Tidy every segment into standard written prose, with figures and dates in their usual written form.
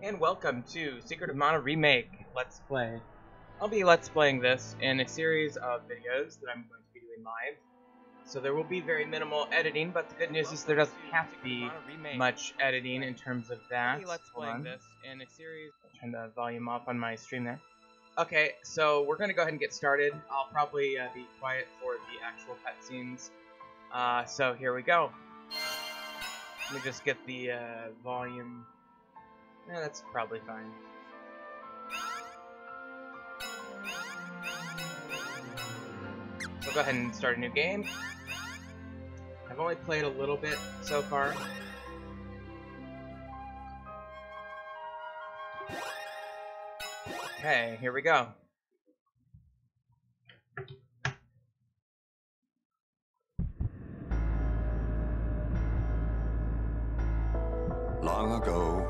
And welcome to Secret of Mana Remake Let's Play. I'll be Let's Playing this in a series of videos that I'm going to be doing live. So there will be very minimal editing, but the good news is there doesn't have to be much editing in terms of that. Let's Playing this in a series. Turn the volume off on my stream there. Okay, so we're going to go ahead and get started. I'll probably be quiet for the actual cutscenes. So here we go. Let me just get the volume. Yeah, that's probably fine. So go ahead and start a new game. I've only played a little bit so far. Okay, here we go. Long ago,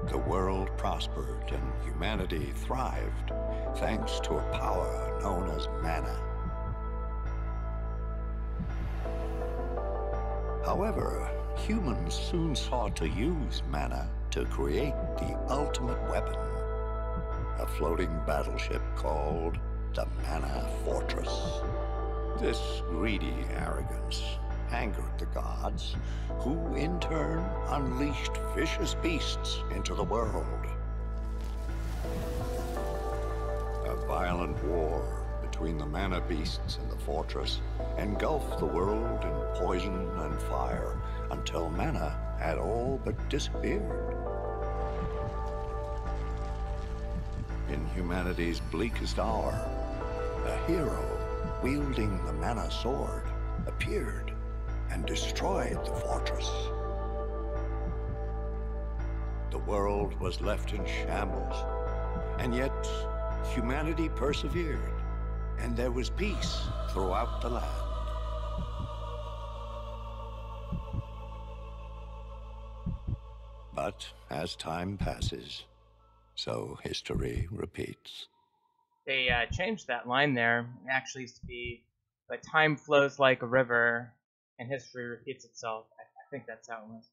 the world prospered and humanity thrived thanks to a power known as mana. However, humans soon sought to use mana to create the ultimate weapon, a floating battleship called the Mana Fortress. This greedy arrogance angered the gods, who in turn unleashed vicious beasts into the world. A violent war between the mana beasts and the fortress engulfed the world in poison and fire until mana had all but disappeared. In humanity's bleakest hour, a hero wielding the mana sword appeared and destroyed the fortress. The world was left in shambles, and yet humanity persevered, and there was peace throughout the land. But as time passes, so history repeats. They changed that line there. It actually used to be, but time flows like a river and history repeats itself. I think that's how it was.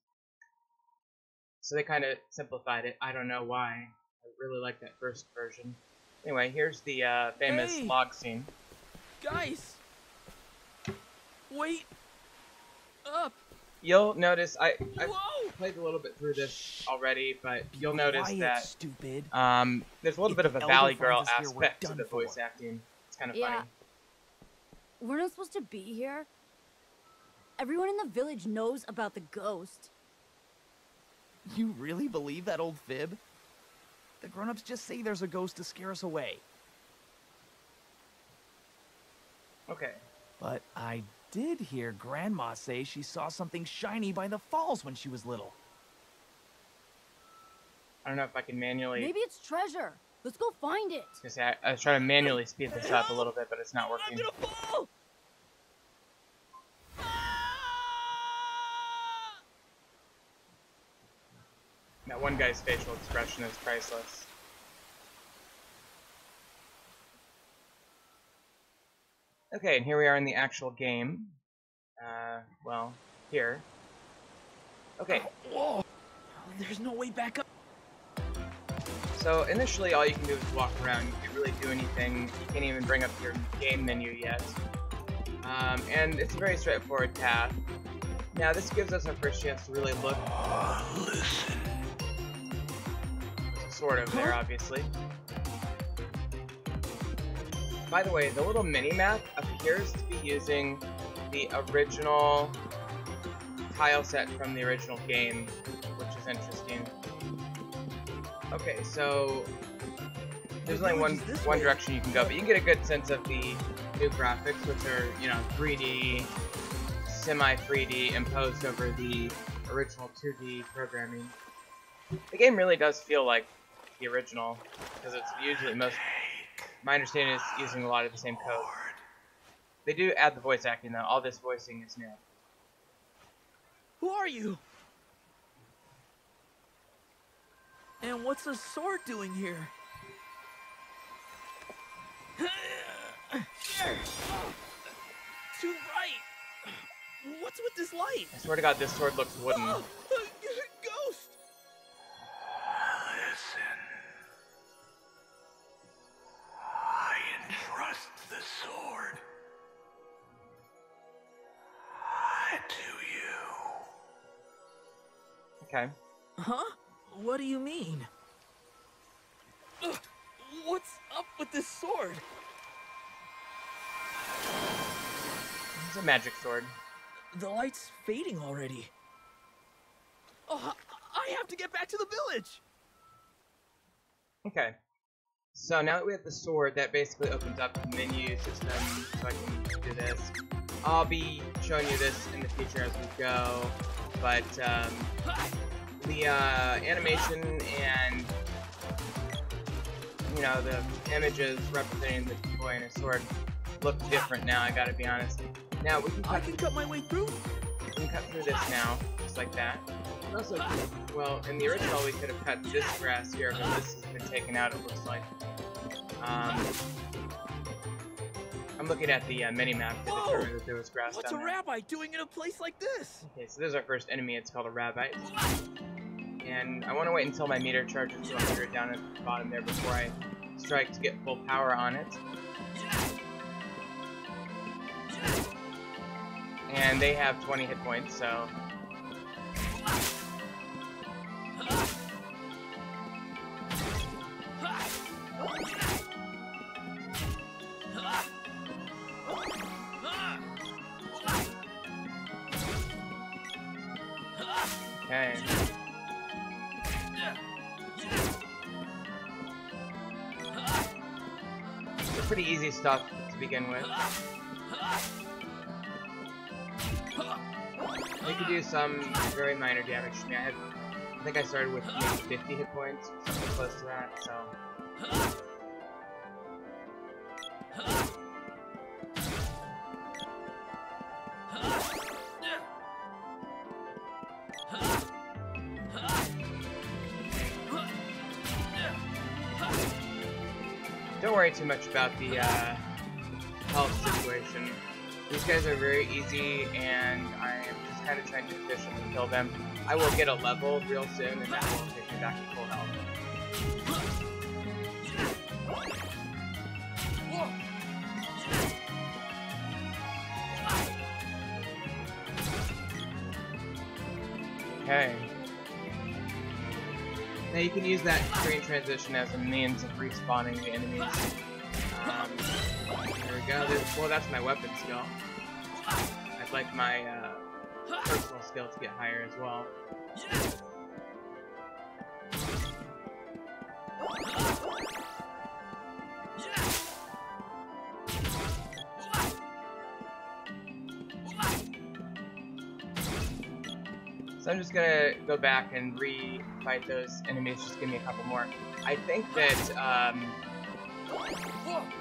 So they kind of simplified it. I don't know why. I really like that first version. Anyway, here's the famous log scene. Guys! Wait up! You'll notice, I've Whoa! played a little bit through this already, but you'll notice that stupid. there's a little bit of a Valley Girl aspect to the voice acting. It's kind of funny. We're not supposed to be here. Everyone in the village knows about the ghost. You really believe that old fib? The grown-ups just say there's a ghost to scare us away. Okay. But I did hear Grandma say she saw something shiny by the falls when she was little. I don't know if I can manually... Maybe it's treasure. Let's go find it. I was trying to manually speed this up a little bit, but it's not working. I'm gonna fall! That one guy's facial expression is priceless. Okay, and here we are in the actual game. Well, here. Okay. Whoa! There's no way back up. So initially all you can do is walk around. You can't really do anything. You can't even bring up your game menu yet. And it's a very straightforward path. Now this gives us our first chance to really look. Listen. Sort of there, obviously. By the way, the little mini-map appears to be using the original tile set from the original game, which is interesting. Okay, so there's only one direction you can go, but you can get a good sense of the new graphics, which are, you know, 3D, semi-3D, imposed over the original 2D programming. The game really does feel like the original, because it's usually my understanding is using a lot of the same code. They do add the voice acting though. All this voicing is new. Who are you? And what's a sword doing here? Too bright. What's with this light? I swear to God, this sword looks wooden. Ghost! Okay. Huh? What do you mean? Ugh, what's up with this sword? It's a magic sword. The light's fading already. Oh, I have to get back to the village! Okay. So now that we have the sword, that basically opens up the menu system, so I can do this. I'll be showing you this in the future as we go, but the animation and, you know, the images representing the boy and his sword look different now, I gotta be honest. Now, we can cut my way through? We can cut through this now, just like that. Also, well, in the original we could have cut this grass here, but this has been taken out, it looks like. I'm looking at the mini-map to determine that there was grass What's down a there. rabbi doing in a place like this? Okay, so this is our first enemy, it's called a rabbi. And I want to wait until my meter charges to 100 down at the bottom there before I strike to get full power on it. And they have 20 hit points, so... Okay. It's pretty easy stuff to begin with. They could do some very minor damage to me. I think I started with maybe 50 hit points, something close to that, so... Don't worry too much about the health situation. These guys are very easy, and I am just kind of trying to efficiently kill them. I will get a level real soon, and that will take me back to full health. Okay. Now you can use that screen transition as a means of respawning the enemies. There we go. Well, that's my weapon skill. I'd like my personal skill to get higher as well. So I'm just gonna go back and re-fight those enemies, just give me a couple more. I think that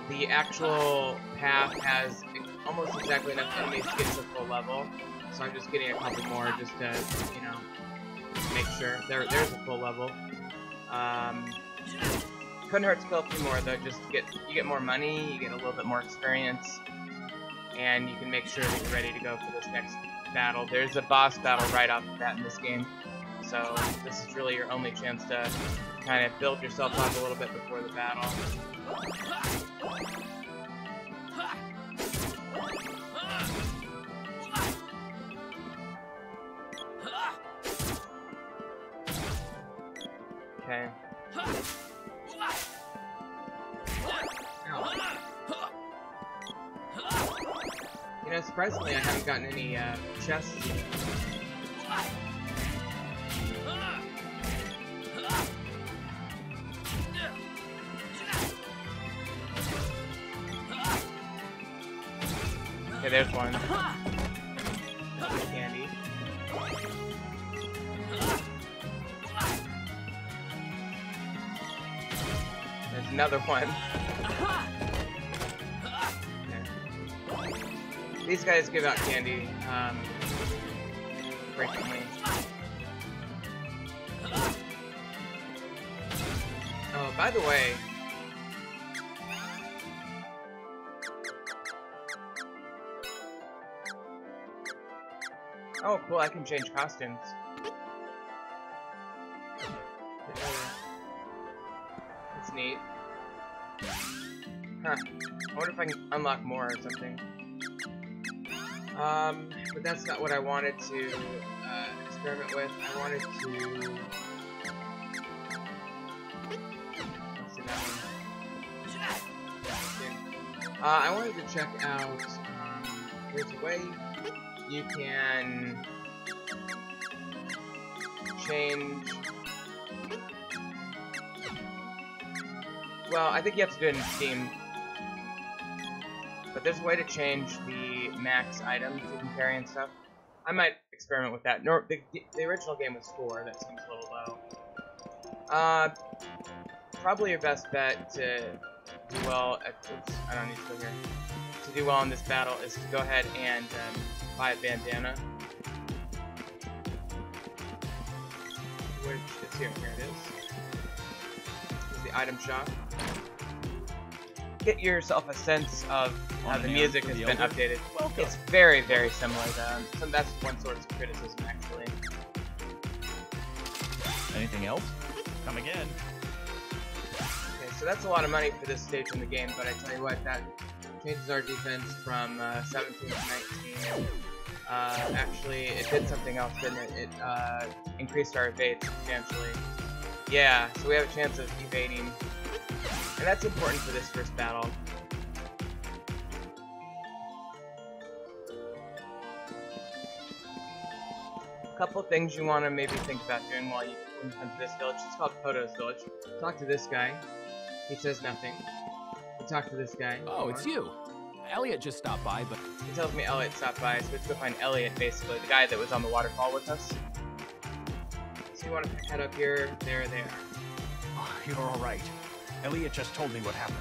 the actual path has almost exactly enough enemies to get to full level. So I'm just getting a couple more just to, you know, make sure. There's a full level. Couldn't hurt to kill a few more though, just to you get more money, you get a little bit more experience, and you can make sure that you're ready to go for this next battle. There's a boss battle right off the bat in this game, so this is really your only chance to kind of build yourself up a little bit before the battle. Okay. Ow. You know, surprisingly, I haven't gotten any chests yet. Okay, there's one. That's candy. There's another one. Okay. These guys give out candy frequently. Oh, by the way, oh, cool, I can change costumes. That's neat. Huh. I wonder if I can unlock more or something. But that's not what I wanted to experiment with. I wanted to... Let's see that one. I wanted to check out... there's a way you can change... Well, I think you have to do it in Steam. But there's a way to change the max items you can carry and stuff. I might experiment with that. No, the original game was 4. That seems a little low. Probably your best bet to do well at... Oops, I don't need to go here. To do well in this battle is to go ahead and buy a bandana. Which is here. Here it is. This is the item shop. Get yourself a sense of how the music has been updated. It's very, very similar though. So that's one source of criticism, actually. Anything else? Come again. Okay, so that's a lot of money for this stage in the game, but I tell you what, that changes our defense from 17 to 19. Actually, it did something else, didn't it? It increased our evade substantially. Yeah, so we have a chance of evading. And that's important for this first battle. A couple things you want to maybe think about doing when you come to this village. It's called Poto's Village. Talk to this guy. He says nothing. You talk to this guy. Oh, it's you. Elliot just stopped by, but... He tells me Elliot stopped by, so we have to go find Elliot, basically, the guy that was on the waterfall with us. So you want to head up here, there. Oh, you're alright. Elliot just told me what happened.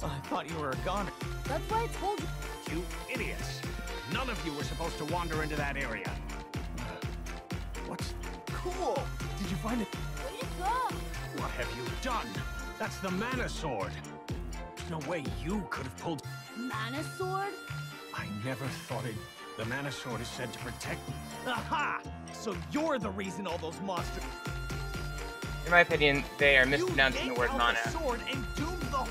I thought you were a goner. That's why I told you. You idiots! None of you were supposed to wander into that area. What's... Cool! Did you find it? Way to go! What have you done? That's the mana sword. There's no way you could have pulled... Mana sword? I never thought it... The mana sword is said to protect... Aha! So you're the reason all those monsters... In my opinion, they are mispronouncing the word mana. Sword and doomed the...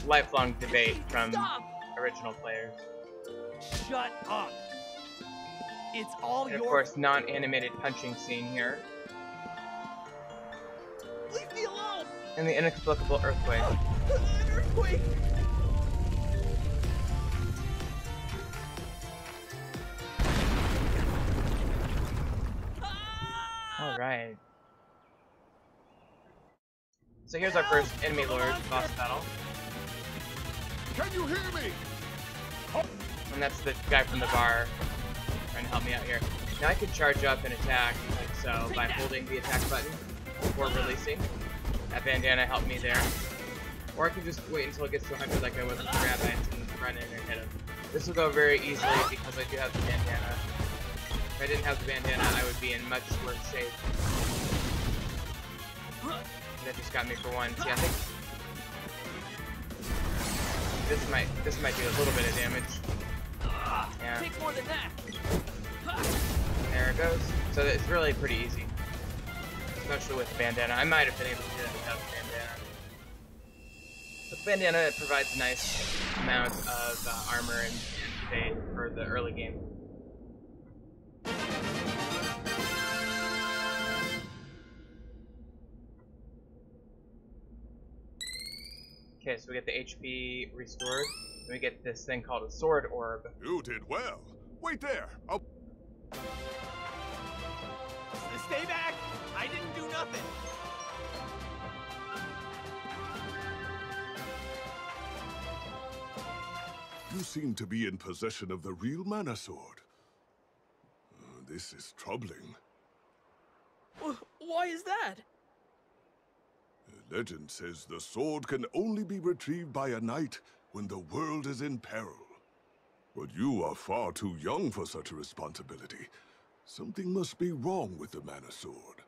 Lifelong debate from original players. Shut up! It's all and of course, non-animated punching scene here. Leave me alone! And the inexplicable earthquake. An earthquake! Alright. So here's our first enemy lord boss battle. Can you hear me? And that's the guy from the bar trying to help me out here. Now I can charge up and attack, like so, by holding the attack button before releasing. That bandana helped me there. Or I can just wait until it gets to 100 like I was with the grab ants and run in and hit him. This will go very easily because I do have the bandana. If I didn't have the bandana, I would be in much worse shape. That just got me for one. See, I think this might do a little bit of damage. Yeah. Takes more than that. There it goes. So it's really pretty easy, especially with the bandana. I might have been able to do that without the bandana. But the bandana provides a nice amount of armor and fade for the early game. Okay, so we get the HP restored, and we get this thing called a sword orb. You did well. Wait there. I'll... Stay back! I didn't do nothing! You seem to be in possession of the real mana sword. This is troubling. Why is that? Legend says the sword can only be retrieved by a knight when the world is in peril. But you are far too young for such a responsibility. Something must be wrong with the mana sword.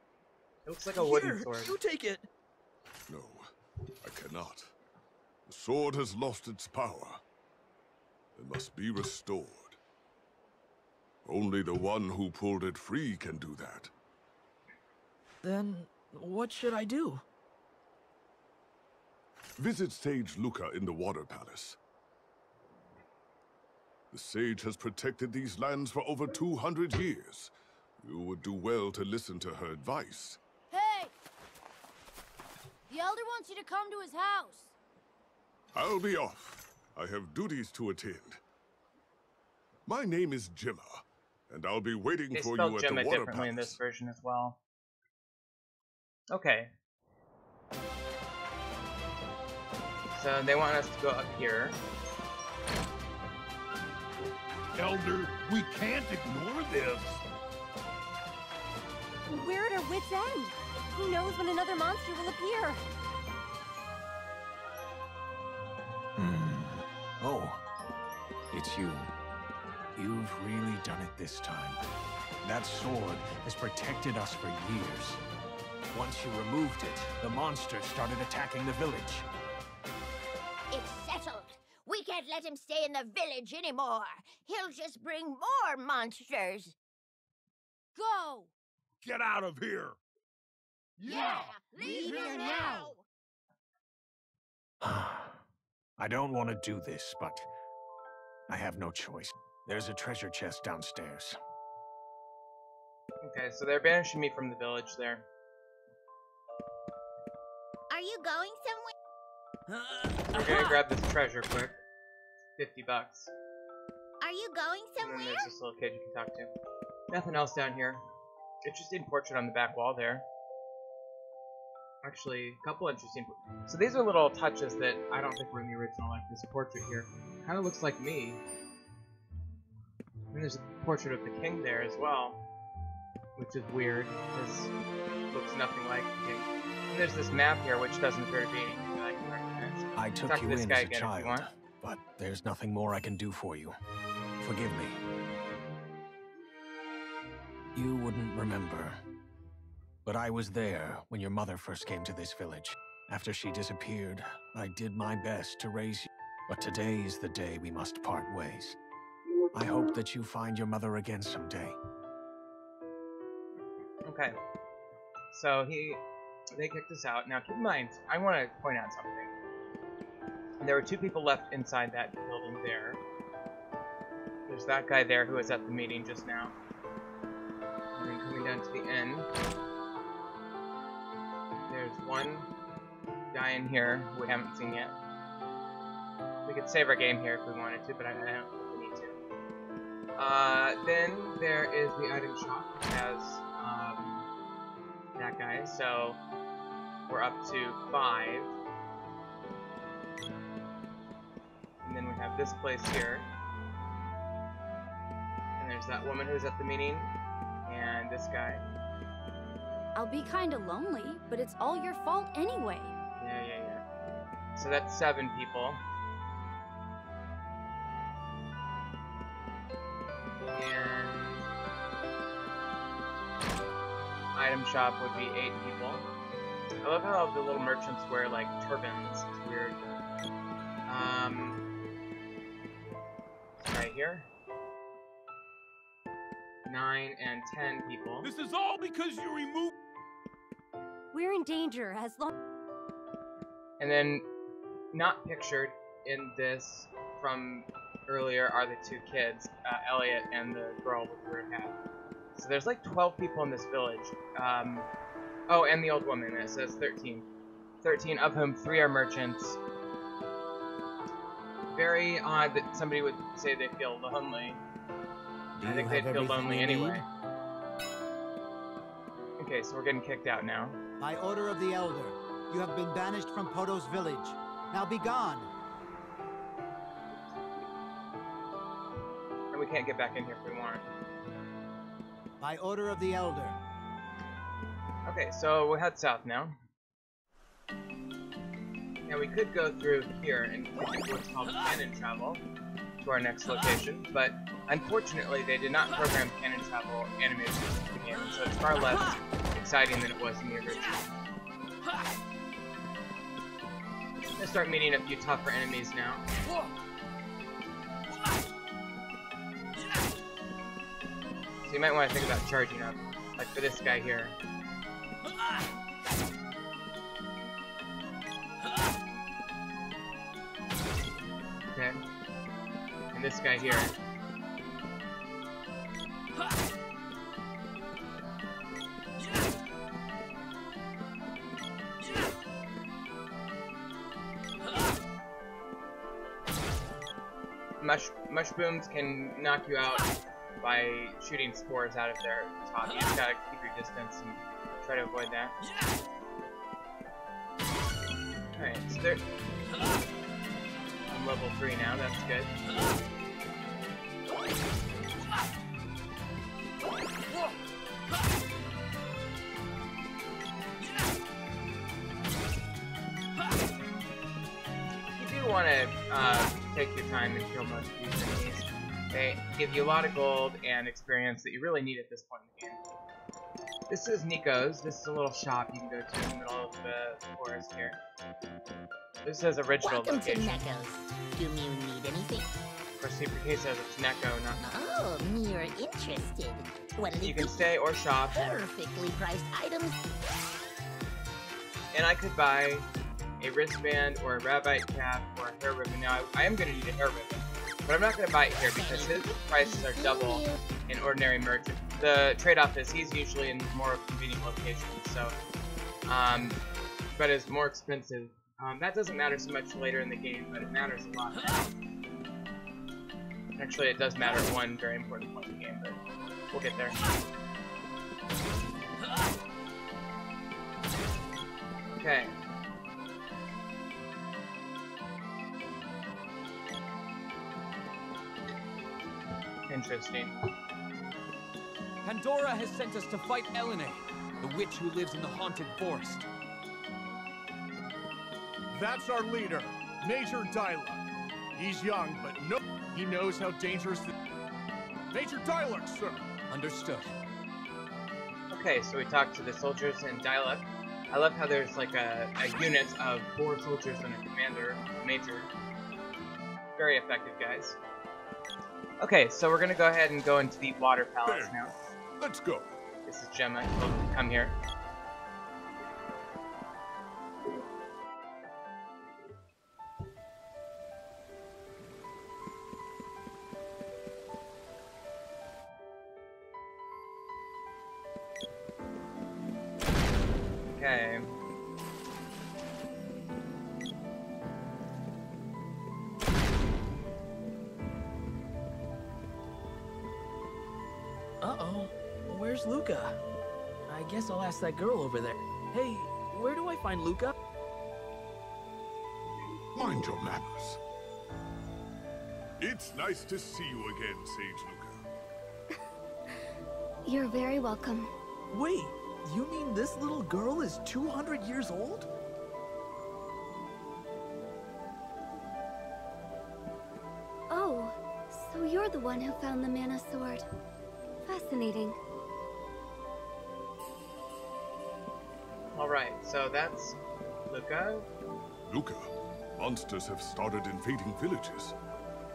It looks like a wooden sword. You take it. No, I cannot. The sword has lost its power. It must be restored. Only the one who pulled it free can do that. Then, what should I do? Visit Sage Luca in the Water Palace. The sage has protected these lands for over 200 years. You would do well to listen to her advice. Hey! The Elder wants you to come to his house. I'll be off. I have duties to attend. My name is Gemma, and I'll be waiting They for spelled you at Gemma the Water differently in Palace. this version as well. Okay. So they want us to go up here. Elder, we can't ignore this. We're at our wits' end. Who knows when another monster will appear? Oh, it's you. You've really done it this time. That sword has protected us for years. Once you removed it, the monsters started attacking the village. It's settled. We can't let him stay in the village anymore. He'll just bring more monsters. Go! Get out of here! Leave here now! I don't want to do this, but I have no choice. There's a treasure chest downstairs. Okay, so they're banishing me from the village there. Are you going somewhere? We're gonna grab this treasure quick. 50 bucks. Are you going And then somewhere? there's this little kid you can talk to. Nothing else down here. Interesting portrait on the back wall there. Actually, a couple interesting. So these are little touches that I don't think were in the original, like this portrait here. Kind of looks like me. And there's a portrait of the king there as well, which is weird because it looks nothing like the king. And there's this map here, which doesn't appear to be anything that I can recognize. I took Talk to you this in guy as a again if you child, want. but there's nothing more I can do for you. Forgive me. You wouldn't remember, but I was there when your mother first came to this village. After she disappeared, I did my best to raise you. But today is the day we must part ways. I hope that you find your mother again someday. Okay. So they kicked us out. Now keep in mind, I want to point out something. There were 2 people left inside that building there. There's that guy there who was at the meeting just now. And then coming down to the end, there's one guy in here who we haven't seen yet. We could save our game here if we wanted to, but I don't think we need to. Then there is the item shop that has that guy, so we're up to 5. And then we have this place here. And there's that woman who's at the meeting, and this guy. I'll be kinda lonely, but it's all your fault anyway. Yeah. So that's 7 people. And item shop would be 8 people. I love how the little merchants wear like turbans. It's weird. Right here. 9 and 10 people. This is all because you removed... We're in danger as long. And then, not pictured in this from earlier are the 2 kids, Elliot and the girl with the weird hat. So there's like 12 people in this village. Oh, and the old woman. It says 13. 13 of whom 3 are merchants. Very odd that somebody would say they feel lonely. I think they'd feel lonely anyway. Okay, so we're getting kicked out now. By order of the Elder, you have been banished from Poto's village. Now be gone. And we can't get back in here if we want. By order of the Elder. Okay, so we'll head south now. Now we could go through here and take what's called cannon travel to our next location, but unfortunately they did not program cannon travel animations into the game, so it's far less exciting than it was in the original. I'm gonna start meeting a few tougher enemies now. So you might want to think about charging up, like for this guy here. Okay. And this guy here. Mushrooms can knock you out by shooting spores out of their top. You just gotta keep your distance and try to avoid that. Alright, so they're... I'm level 3 now, that's good. You do want to take your time and kill most of these enemies. They give you a lot of gold and experience that you really need at this point in the game. This is Nico's. This is a little shop you can go to in the middle of the forest here. This is original Welcome location. to Neko's. Do you need anything? Of course, Super says it's Neko, not... Oh, you're interested. Well, You can stay or shop. perfectly priced items. And I could buy a wristband or a rabbite cap or a hair ribbon. Now, I am going to need a hair ribbon, but I'm not going to buy it here because his prices are double in ordinary merchant. The trade-off is he's usually in more convenient locations, so, but is more expensive. That doesn't matter so much later in the game, but it matters a lot now. Actually, it does matter at one very important point in the game, but we'll get there. Okay. Interesting. Pandora has sent us to fight Elene, the witch who lives in the haunted forest. That's our leader, Major Dialog. He's young, but he knows how dangerous the... Major Dialog, sir! Understood. Okay, so we talked to the soldiers in dial-up. I love how there's like a unit of 4 soldiers and a commander, a major. Very effective, guys. Okay, so we're gonna go ahead and go into the water palace now. Let's go. This is Gemma. Come here. Okay. Uh-oh. Where's Luca? I guess I'll ask that girl over there. Hey, where do I find Luca? Mind your manners. It's nice to see you again, Sage Luca. You're very welcome. Wait, you mean this little girl is 200 years old? Oh, so you're the one who found the mana sword. Fascinating. Alright, so that's Luca. Luca, monsters have started invading villages.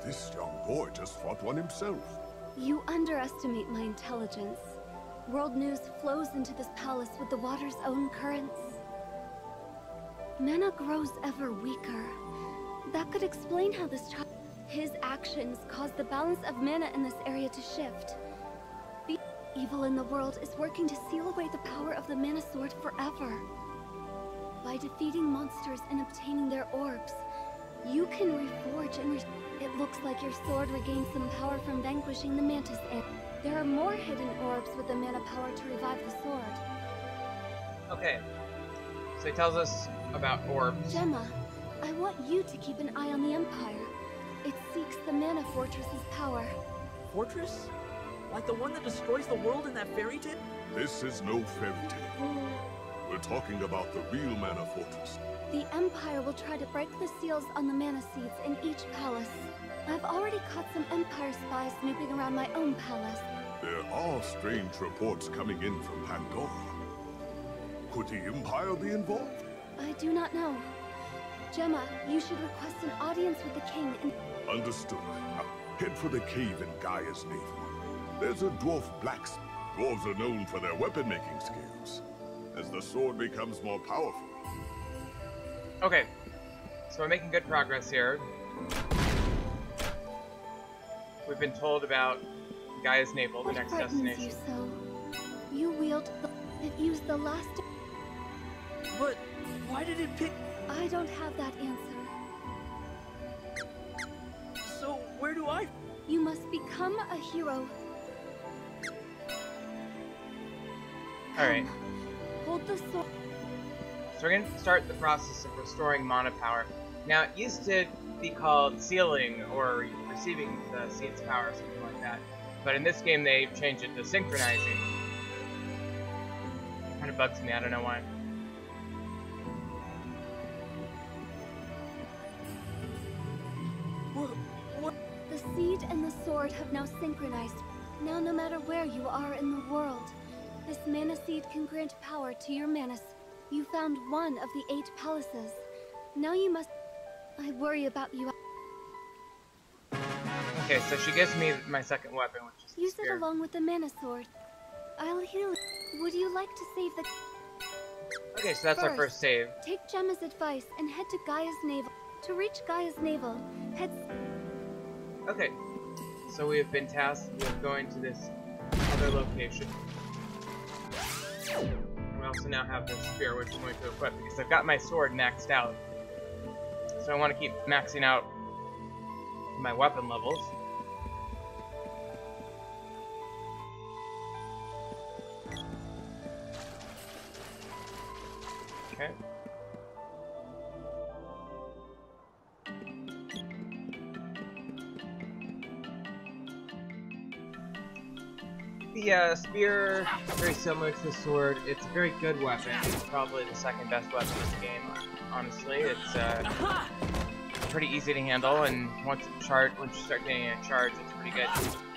This young boy just fought one himself. You underestimate my intelligence. World news flows into this palace with the water's own currents. Mana grows ever weaker. That could explain how this child... His actions caused the balance of mana in this area to shift. The evil in the world is working to seal away the power of the mana sword forever. By defeating monsters and obtaining their orbs, you can reforge and it looks like your sword regained some power from vanquishing the mantis ant. There are more hidden orbs with the mana power to revive the sword. Okay. So he tells us about orbs. Gemma, I want you to keep an eye on the Empire. It seeks the Mana Fortress's power. Fortress? Like the one that destroys the world in that fairy tale? This is no fairy tale. We're talking about the real Mana Fortress. The Empire will try to break the seals on the mana seeds in each palace. I've already caught some Empire spies snooping around my own palace. There are strange reports coming in from Pandora. Could the Empire be involved? I do not know. Gemma, you should request an audience with the king and... Understood. Now, head for the cave in Gaia's navel. There's a dwarf blacksmith. Dwarves are known for their weapon-making skills. As the sword becomes more powerful... Okay. So we're making good progress here. we've been told about Gaia's Navel, the What next frightens destination. you so? You wield it used the last. But why did it pick? I don't have that answer. So where do I? You must become a hero. Alright, Hold the sword. so we're going to start the process of restoring mana power. Now, it used to be called sealing or receiving the seed's power or something like that. But in this game, they've changed it to synchronizing. Kind of bugs me, I don't know why. What? The seed and the sword have now synchronized. Now, no matter where you are in the world, this mana seed can grant power to your mana. You found one of the 8 palaces. Now you must. I worry about you. Okay, so she gives me my second weapon, which is the Use spear. it along with the mana sword. I'll heal it. Would you like to save the... Okay, so that's our first save. Take Gemma's advice and head to Gaia's Navel. To reach Gaia's Navel, head... Okay, so we have been tasked with going to this other location. We also now have this spear, which I'm going to equip because I've got my sword maxed out. So I want to keep maxing out my weapon levels. Okay. The spear, very similar to the sword. It's a very good weapon. It's probably the second best weapon in the game, honestly. It's pretty easy to handle, and once you start getting a charge, it's pretty good.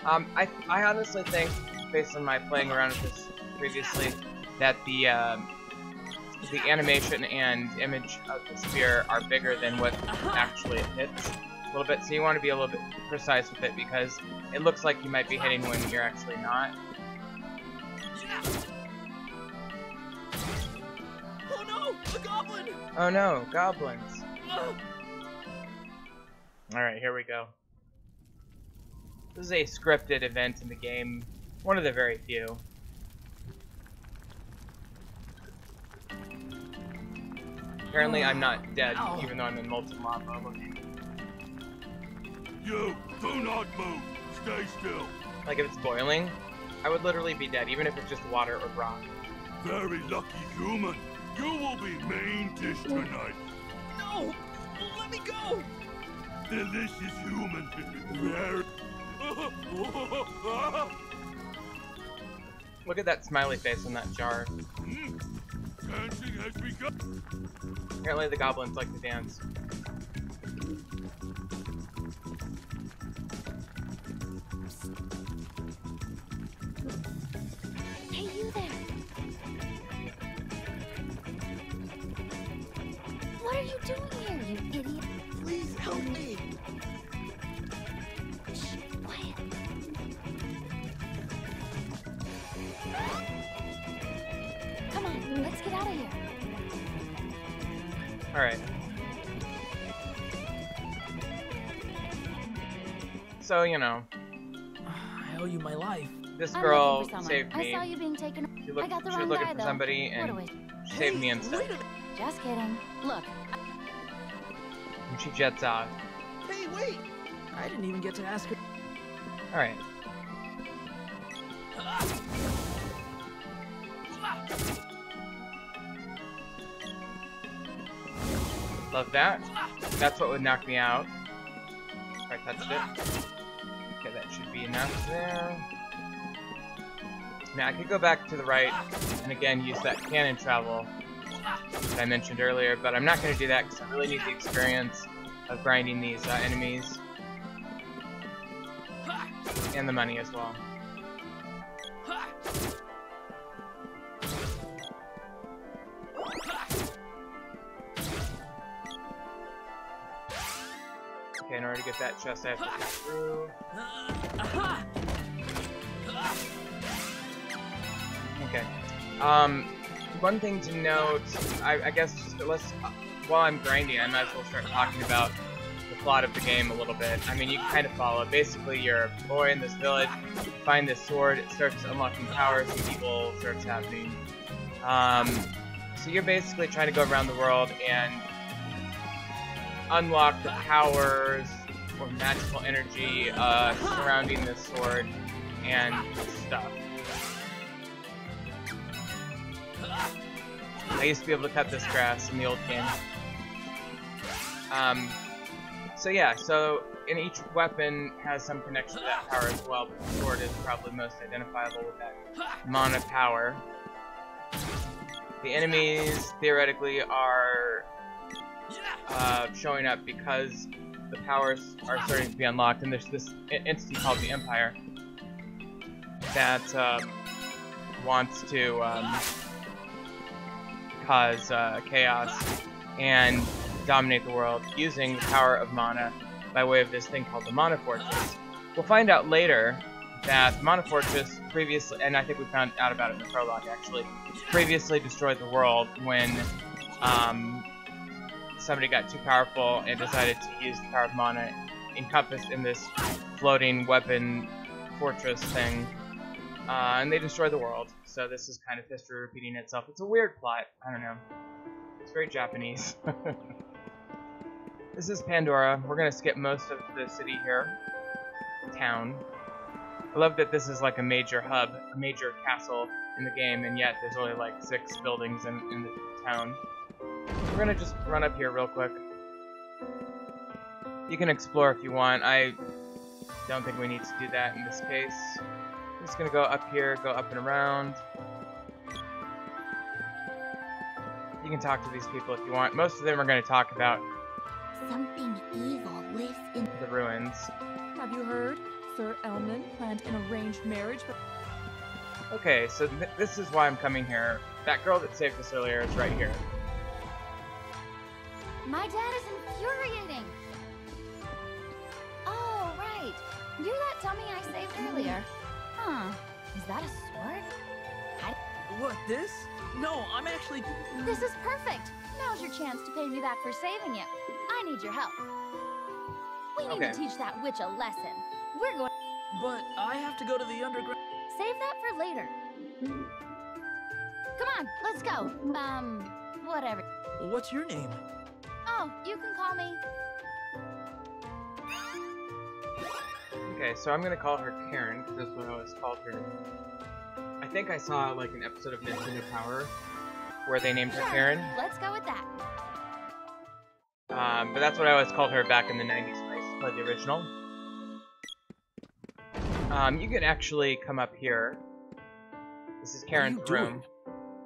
I honestly think, based on my playing around with this previously, that the animation and image of the spear are bigger than what actually it hits a little bit. So you want to be a little bit precise with it because it looks like you might be hitting when you're actually not. Oh no, a goblin! Oh no, goblins. Alright, here we go. This is a scripted event in the game, one of the very few. Apparently I'm not dead, even though I'm in multi-mob mode. You, do not move. Stay still. Like if it's boiling, I would literally be dead, even if it's just water or rock. Very lucky human. You will be main dish tonight. No! Let me go! Delicious human. Very... Look at that smiley face on that jar. Dancing has begun. Apparently the goblins like to dance. Hey, you there! What are you doing here, you idiot? Please help me! Shh, quiet. Come on, let's get out of here. Alright. So, you know. I owe you my life. This I'm girl looking for someone. saved me. I saw you being taken. She, I got the she wrong was looking guy, for though. somebody What a and waste. saved me instead. Wait a minute. Just kidding. Look, And she jets off. Hey, wait! I didn't even get to ask her. Alright. Love that. That's what would knock me out. If I touched it. Okay, that should be enough there. Now I could go back to the right and again use that cannon travel that I mentioned earlier, but I'm not going to do that because I really need the experience of grinding these enemies. And the money as well. Okay, in order to get that chest, I have to go through. Okay. One thing to note, I guess just let's, while I'm grinding, I might as well start talking about the plot of the game a little bit. I mean, you can kind of follow. Basically, you're a boy in this village, find this sword, it starts unlocking powers, and evil starts happening. So you're basically trying to go around the world and unlock the powers or magical energy surrounding this sword and stuff. I used to be able to cut this grass in the old game. So yeah, so and each weapon has some connection to that power as well, but the sword is probably most identifiable with that mana power. The enemies, theoretically, are showing up because the powers are starting to be unlocked, and there's this entity called the Empire that wants to cause chaos and dominate the world using the power of mana by way of this thing called the Mana Fortress. We'll find out later that the Mana Fortress previously, and I think we found out about it in the prologue actually, previously destroyed the world when somebody got too powerful and decided to use the power of mana encompassed in this floating weapon fortress thing, and they destroyed the world. So this is kind of history repeating itself. It's a weird plot. I don't know. It's very Japanese. This is Pandora. We're gonna skip most of the city here. Town. I love that this is like a major hub, a major castle in the game, and yet there's only like 6 buildings in the town. We're gonna just run up here real quick. You can explore if you want. I don't think we need to do that in this case. I'm just gonna go up here, go up and around. You can talk to these people if you want. Most of them are gonna talk about Something evil lives in the ruins. Have you heard? Sir Elman planned an arranged marriage for... Okay, so this is why I'm coming here. That girl that saved us earlier is right here. My dad is infuriating. Oh, right. You're that dummy I saved earlier. Huh. Is that a sword? What, this? No, I'm actually... This is perfect. Now's your chance to pay me back for saving you. I need your help. We need to teach that witch a lesson. We're going... But I have to go to the underground... Save that for later. Come on, let's go. Whatever. What's your name? Oh, you can call me... Okay, so I'm gonna call her Karen, because that's what I always called her. I think I saw like an episode of Nintendo Power where they named her Karen. Let's go with that. But that's what I always called her back in the 90s when I used to play the original. You can actually come up here. This is Karen's room.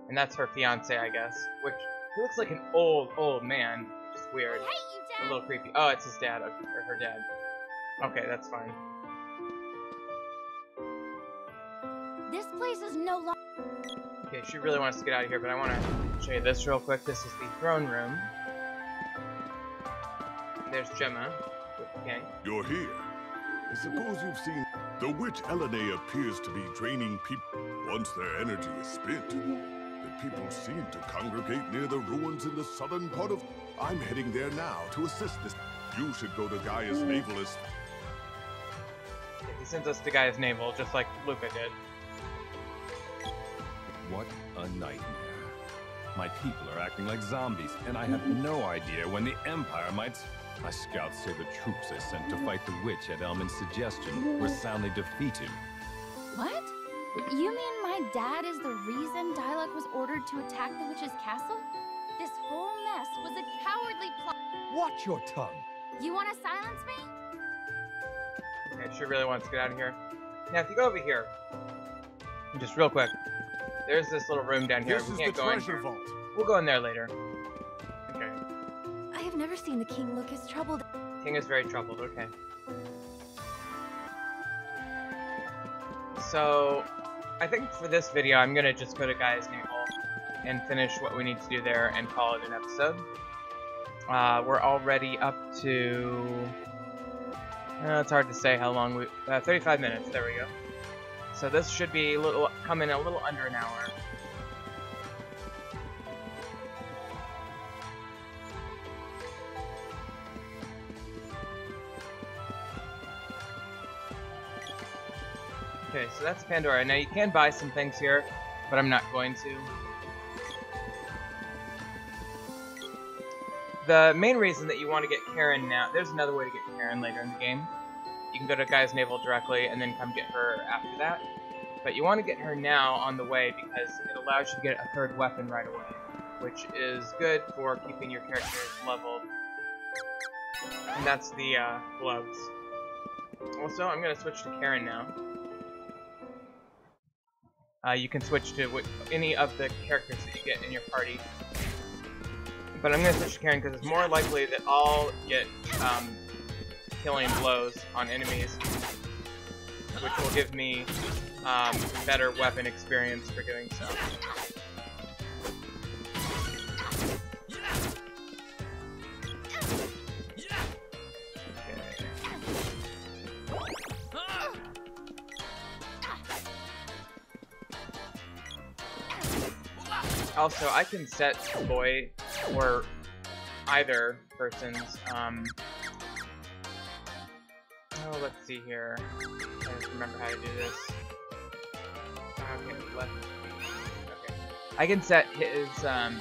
And that's her fiance, I guess. Which, he looks like an old man. Which is weird. I hate you, Dad. A little creepy. Oh, it's his dad, or her dad. Okay, that's fine. This place is no longer... Okay, she really wants to get out of here, but I want to show you this real quick. This is the throne room. There's Gemma with the king. You're here. I suppose you've seen... The witch Elene appears to be draining people once their energy is spent. The people seem to congregate near the ruins in the southern part of... I'm heading there now to assist this. You should go to Gaia's navel as... He sends us to Gaia's navel, just like Luca did. What a nightmare. My people are acting like zombies, and I have no idea when the Empire might... My scouts say the troops I sent to fight the witch at Elman's suggestion were soundly defeated. What? You mean my dad is the reason Dialog was ordered to attack the witch's castle? This whole mess was a cowardly plot. Watch your tongue. You want to silence me? Okay, she really wants to get out of here. Now, if you go over here, just real quick, there's this little room down here. We can't go in here. Vault. We'll go in there later. Okay. I have never seen the king look as troubled. King is very troubled, okay. So, I think for this video, I'm gonna just go to Gaia's navel and finish what we need to do there and call it an episode. We're already up to... it's hard to say how long we... 35 minutes, there we go. So this should be come in a little under an hour. Okay, so that's Pandora. Now you can buy some things here, but I'm not going to. The main reason that you want to get Karen now, there's another way to get Karen later in the game. You can go to Guy's Navel directly and then come get her after that. But you want to get her now on the way because it allows you to get a third weapon right away, which is good for keeping your characters leveled. And that's the gloves. Also, I'm going to switch to Karen now. You can switch to any of the characters that you get in your party. But I'm going to switch to Karen because it's more likely that I'll get killing blows on enemies, which will give me better weapon experience for doing so. Also, I can set boy or either person's, oh, let's see here. I don't remember how to do this. Okay, left. Okay. I can set his, I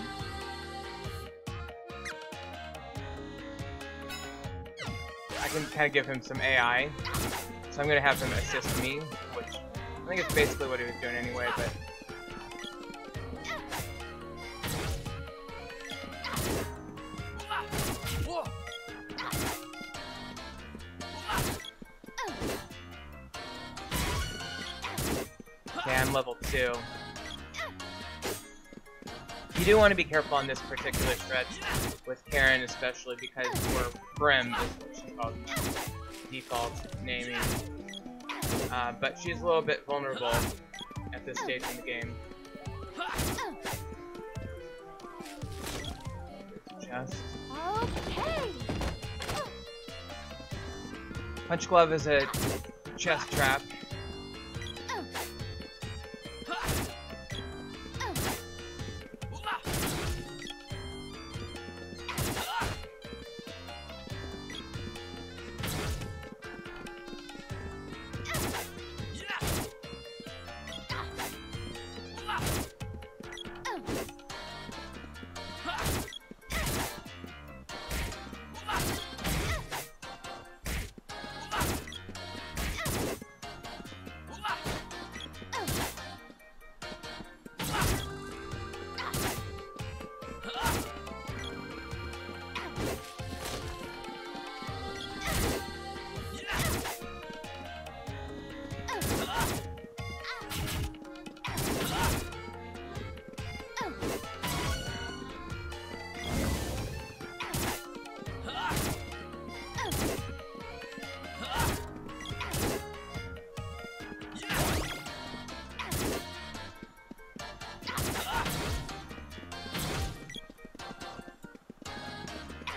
can kind of give him some AI. So I'm going to have him assist me, which I think is basically what he was doing anyway, but okay, I'm level 2. You do want to be careful on this particular stretch, with Karen especially, because or Brim is what she's called default naming. But she's a little bit vulnerable at this stage in the game. Chest. Okay. Punch Glove is a chest trap.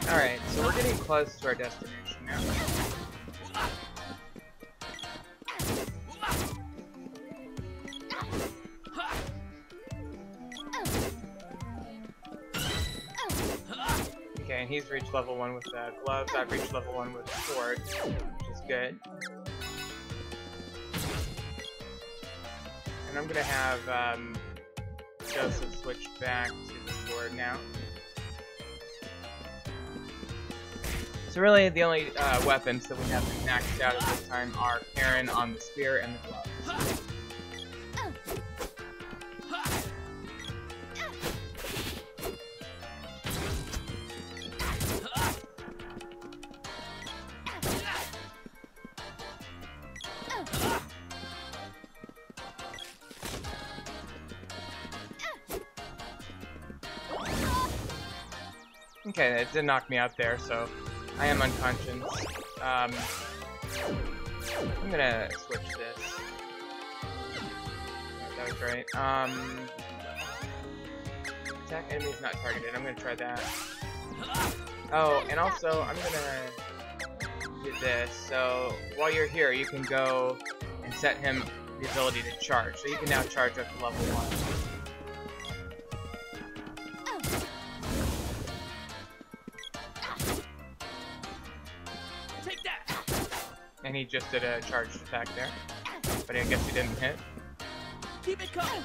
Alright, so we're getting close to our destination now. Okay, and he's reached level 1 with gloves. I've reached level 1 with sword, which is good. And I'm gonna have Josyph switch back to the sword now. So really, the only weapons that we have maxed out at this time are Karen on the spear and the gloves. Okay, it did knock me out there, so I am unconscious. I'm gonna switch this. That was right. Attack enemies not targeted. I'm gonna try that. Oh, and also I'm gonna do this. So while you're here, you can go and set him the ability to charge. So you can now charge up to level 1. And he just did a charged attack there. But I guess he didn't hit. Keep it coming.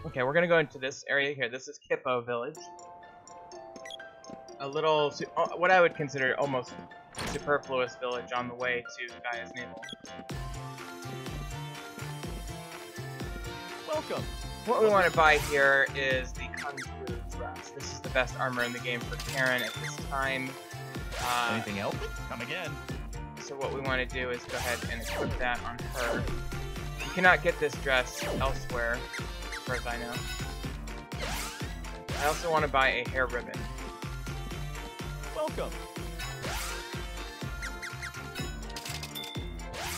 Okay, we're gonna go into this area here. This is Hippo Village. A little, what I would consider almost superfluous village on the way to Gaia's Navel. Welcome. What we want to buy here is the Kung Fu dress. This is the best armor in the game for Karen at this time. Anything else? Come again. So what we want to do is go ahead and equip that on her. You cannot get this dress elsewhere, as far as I know. I also want to buy a hair ribbon. Welcome.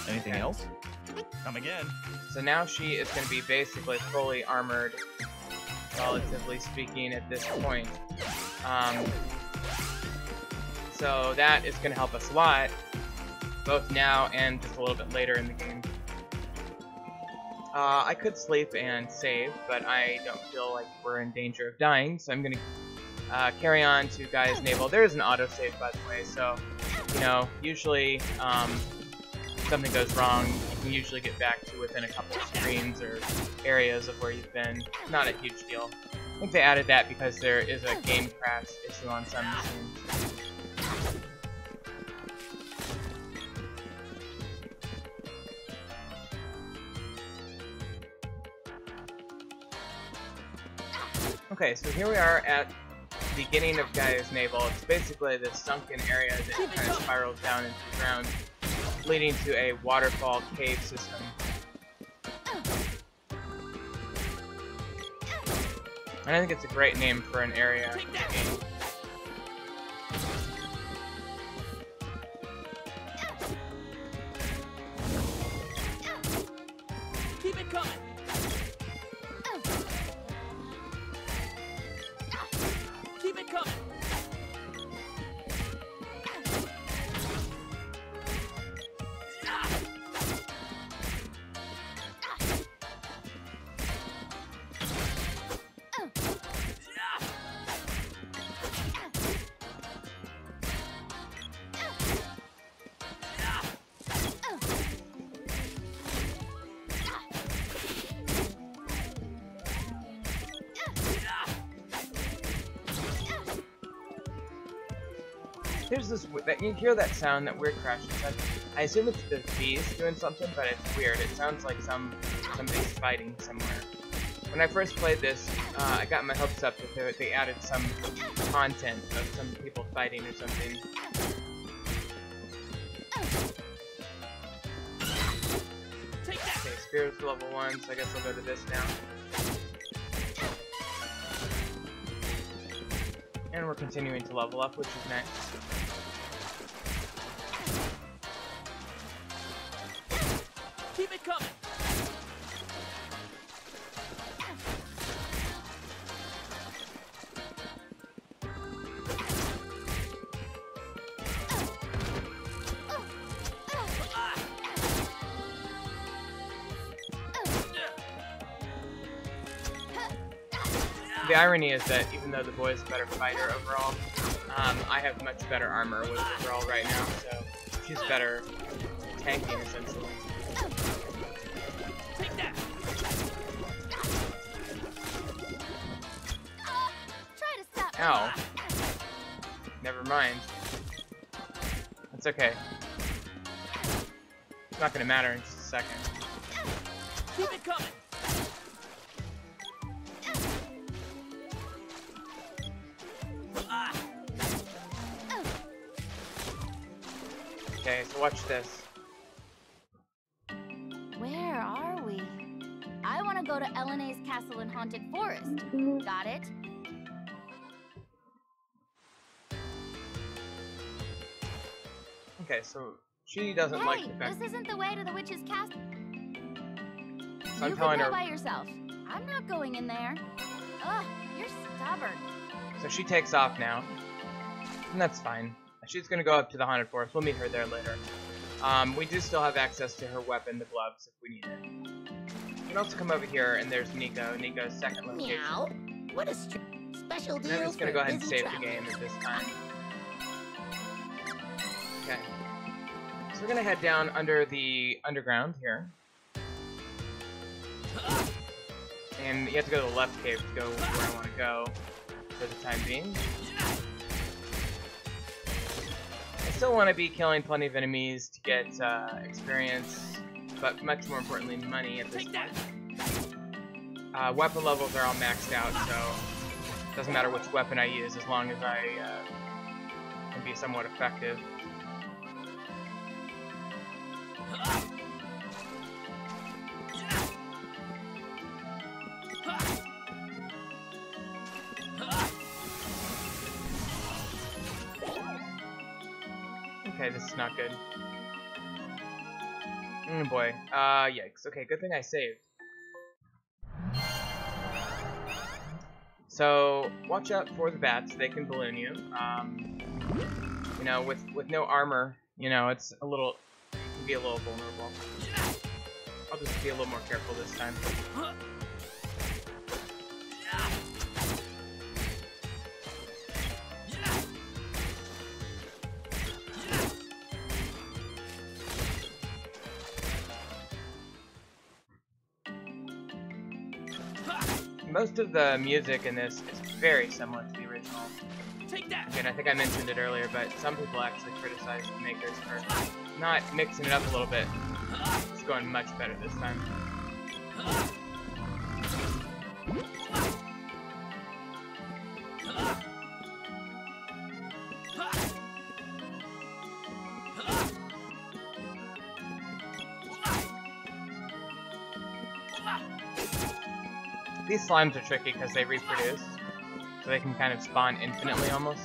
Anything else? Come again. So now she is going to be basically fully armored, relatively speaking, at this point. So that is going to help us a lot, both now and just a little bit later in the game. I could sleep and save, but I don't feel like we're in danger of dying, so I'm going to carry on to Gaia's Navel. There is an autosave, by the way, so, you know, usually if something goes wrong, you can usually get back to within a couple of screens or areas of where you've been. Not a huge deal. I think they added that because there is a game crash issue on some machines. Okay, so here we are at the beginning of Gaia's Navel. It's basically this sunken area that kind of spirals down into the ground, leading to a waterfall cave system. And I think it's a great name for an area in the game. Keep it coming. Keep it coming. There's this, you hear that sound, that weird crashing sound. I assume it's the bees doing something, but it's weird. It sounds like somebody's fighting somewhere. When I first played this, I got my hopes up that they added some content of some people fighting or something. Okay, Spirit's level 1, so I guess I'll go to this now. And we're continuing to level up, which is next. Keep it coming. The irony is that even though the boy is a better fighter overall, I have much better armor with the girl right now, so she's better tanking essentially. Take that. Try to stop. Ow. Never mind. That's okay. It's not gonna matter in just a second. Keep it coming. Okay, so watch this. Where are we? I want to go to Elena's castle in Haunted Forest. Got it? Okay, so she doesn't like the fact. This isn't the way to the witch's castle. So I'm You telling can go her. by yourself. I'm not going in there. Ugh, you're stubborn. So she takes off now, and that's fine. She's gonna go up to the Haunted Forest. We'll meet her there later. We do still have access to her weapon, the gloves, if we need it. You can also come over here, and there's Nico. Nico's second location. Meow. What a special And deal I'm just for gonna go ahead and busy save the travelers. game at this time. Okay. So we're gonna head down under the underground here. And you have to go to the left cave to go where I want to go for the time being. I still want to be killing plenty of enemies to get experience, but much more importantly, money at this point. Weapon levels are all maxed out, so it doesn't matter which weapon I use as long as I can be somewhat effective. Okay, this is not good. Oh boy. Yikes. Okay, good thing I saved. So, watch out for the bats. They can balloon you. You know, with no armor, you know, it's a little... You can be a little vulnerable. I'll just be a little more careful this time. Most of the music in this is very similar to the original. Again, I think I mentioned it earlier, but some people actually criticize the makers for not mixing it up a little bit. It's going much better this time. These slimes are tricky because they reproduce, so they can kind of spawn infinitely almost.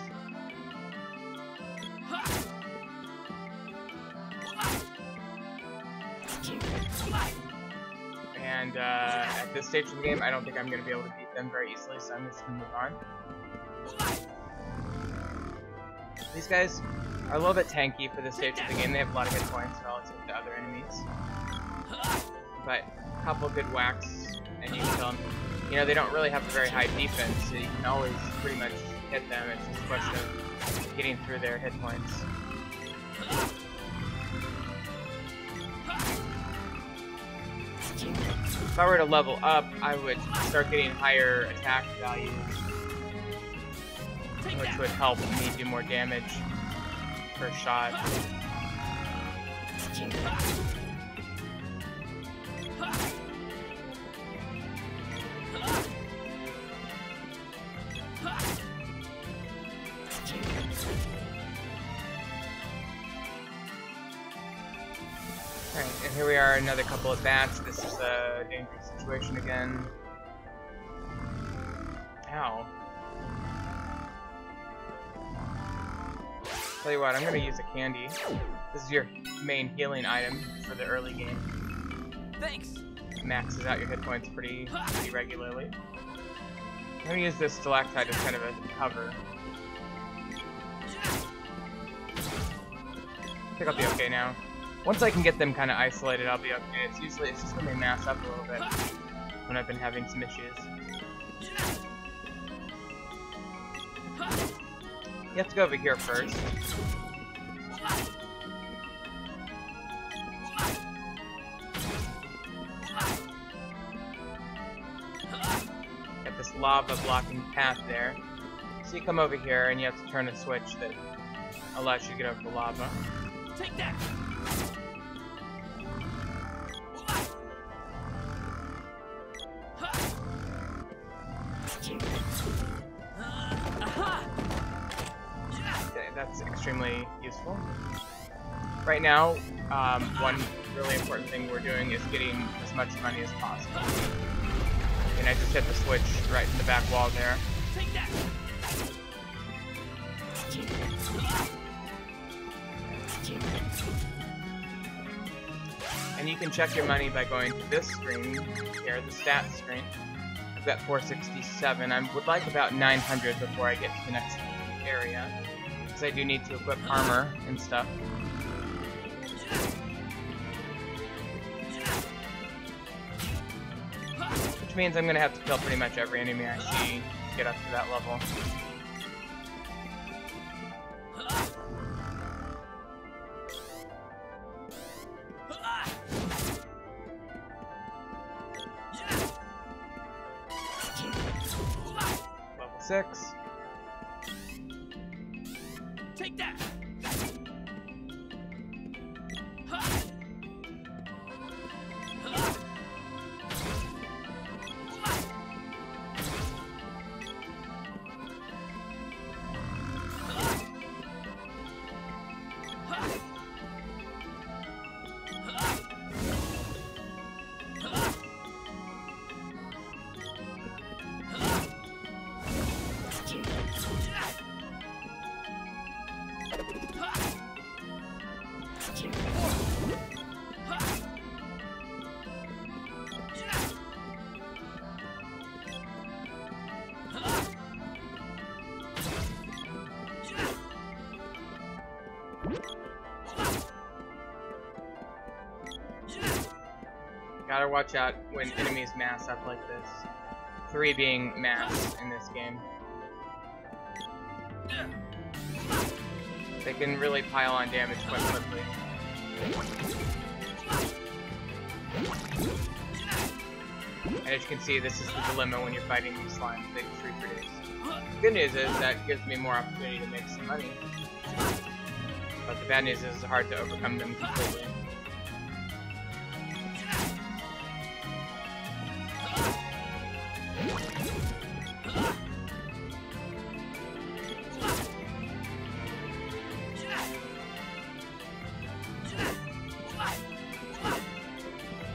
And at this stage of the game, I don't think I'm going to be able to beat them very easily, so I'm just going to move on. These guys are a little bit tanky for this stage of the game. They have a lot of hit points relative to other enemies. But a couple good whacks, and you can kill them. You know, they don't really have a very high defense, so you can always pretty much hit them. It's just a question of getting through their hit points. If I were to level up, I would start getting higher attack values, which would help me do more damage per shot. Alright, and here we are, another couple of bats. This is a dangerous situation again. Ow. Tell you what, I'm gonna use a candy. This is your main healing item for the early game. Thanks! Maxes out your hit points pretty regularly. I'm gonna use this stalactite as kind of a cover. I think I'll be okay now. Once I can get them kind of isolated, I'll be okay. It's just when they mass up a little bit when I've been having some issues. You have to go over here first. Got this lava blocking path there. So you come over here and you have to turn a switch that allows you to get over the lava. Take that! Okay, that's extremely useful. Right now, one really important thing we're doing is getting as much money as possible. And I just hit the switch right in the back wall there. Take that! And you can check your money by going to this screen here, the stats screen. I've got 467. I would like about 900 before I get to the next area, because I do need to equip armor and stuff. Which means I'm going to have to kill pretty much every enemy I see to get up to that level. 6. Take that! Gotta watch out when enemies mass up like this. 3 being mass in this game. They can really pile on damage quite quickly. And as you can see, this is the dilemma when you're fighting these slimes. They just reproduce. The good news is that gives me more opportunity to make some money. But the bad news is it's hard to overcome them completely.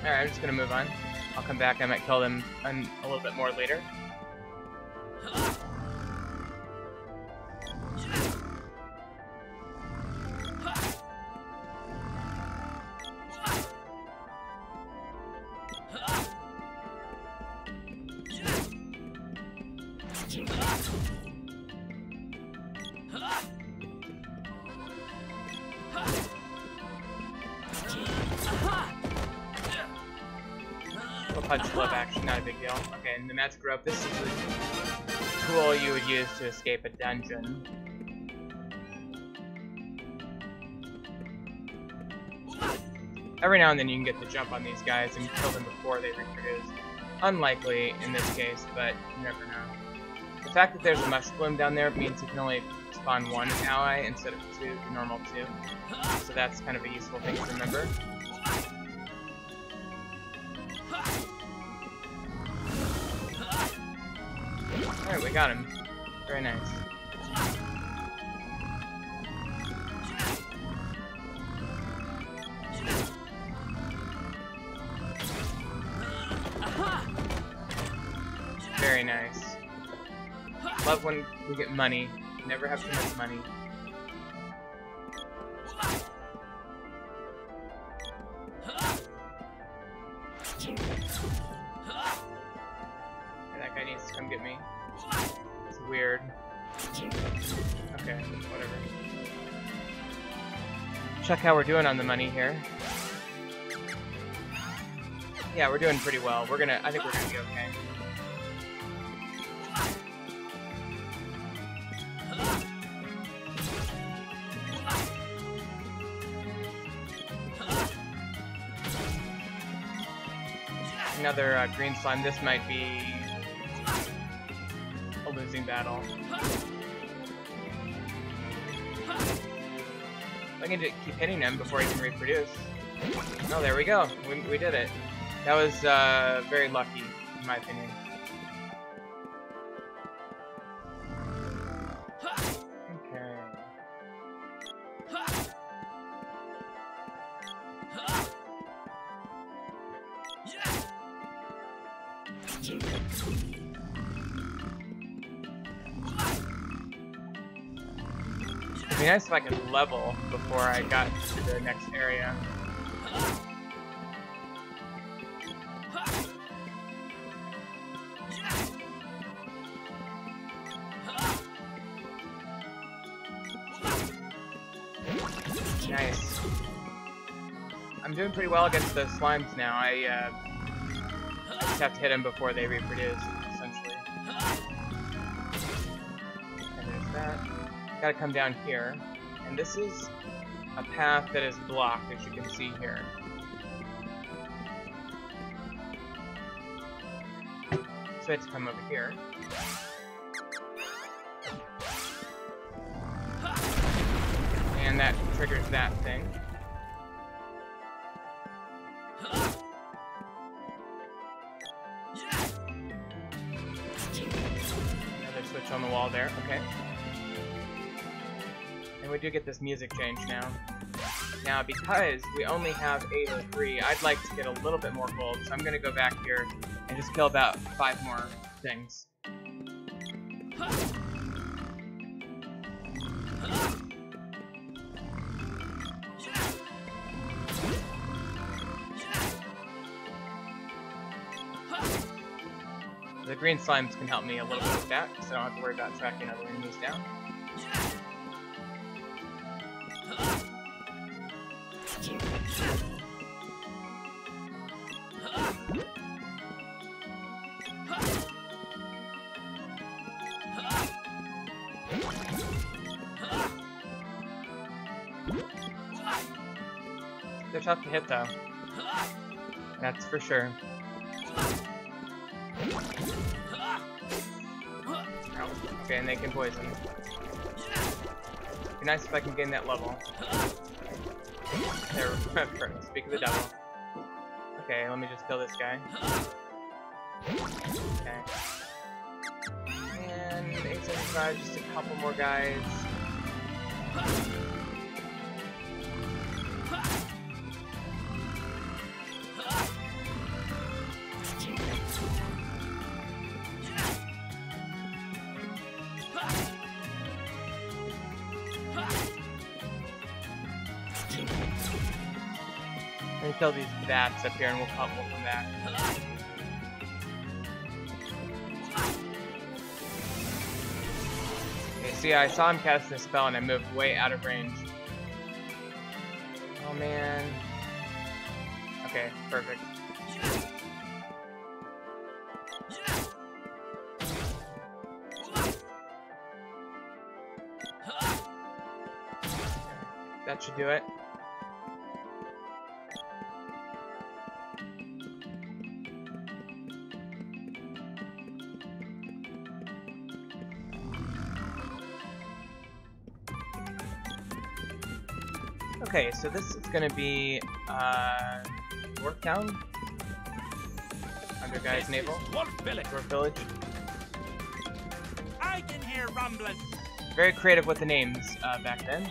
Alright, I'm just gonna move on. I'll come back, I might kill them a little bit more later. Punch glove action, not a big deal. Okay, and the magic rope. This is the tool you would use to escape a dungeon. Every now and then you can get the jump on these guys and kill them before they reproduce. Unlikely in this case, but you never know. The fact that there's a mush bloom down there means you can only spawn 1 ally instead of 2, the normal 2. So that's kind of a useful thing to remember. Alright, we got him. Very nice. Very nice. Love when we get money. Never have too much money. That guy needs to come get me. It's weird. Okay, whatever. Check how we're doing on the money here. Yeah, we're doing pretty well. I think we're gonna be okay. Another green slime. This might be a losing battle. I can keep hitting him before he can reproduce. Oh, there we go. We did it. That was very lucky, in my opinion. Okay. It'd be nice if I could level before I got to the next area. Nice. I'm doing pretty well against those slimes now. I just have to hit them before they reproduce, essentially. And there's that. Gotta come down here. And this is a path that is blocked, as you can see here. So I have to come over here. then that triggers that thing. Another switch on the wall there, okay. And we do get this music change now. Now, because we only have 803, I'd like to get a little bit more gold, so I'm gonna go back here and just kill about 5 more things. The green slimes can help me a little bit with that, so I don't have to worry about tracking other enemies down. They're tough to hit, though. That's for sure. Okay, and they can poison. Be nice if I can gain that level. There, speak of the devil. Okay, let me just kill this guy. Okay. And 875, just a couple more guys. Kill these bats up here and we'll come back. Okay, see, I saw him cast this spell and I moved way out of range. Oh man. Okay, perfect. That should do it. Okay, so this is gonna be Yorktown under Guy's Naval. York Village. I can hear rumbling. Very creative with the names back then.